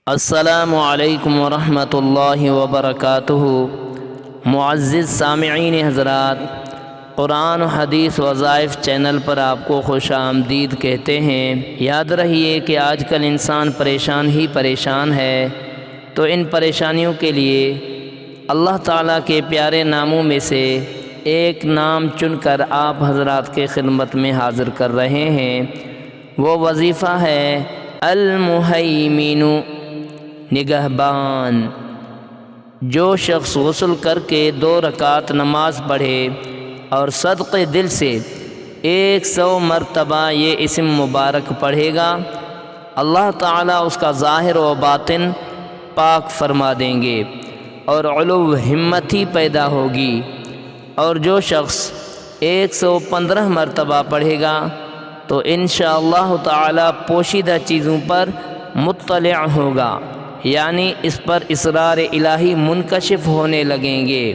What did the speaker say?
السلام علیکم ورحمۃ اللہ وبرکاتہ۔ معزز سامعین حضرات، قرآن و حدیث وظائف چینل پر آپ کو خوش آمدید کہتے ہیں۔ یاد رہیے کہ آج کل انسان پریشان ہی پریشان ہے، تو ان پریشانیوں کے لیے اللہ تعالیٰ کے پیارے ناموں میں سے ایک نام چن کر آپ حضرات کے خدمت میں حاضر کر رہے ہیں۔ وہ وظیفہ ہے المہیمن، نگہبان۔ جو شخص غسل کر کے 2 رکعت نماز پڑھے اور صدق دل سے 100 مرتبہ یہ اسم مبارک پڑھے گا، اللہ تعالیٰ اس کا ظاہر و باطن پاک فرما دیں گے اور علو ہمت ہی پیدا ہوگی۔ اور جو شخص 115 مرتبہ پڑھے گا تو انشاءاللہ تعالیٰ پوشیدہ چیزوں پر مطلع ہوگا، یعنی اس پر اسرار الہی منکشف ہونے لگیں گے۔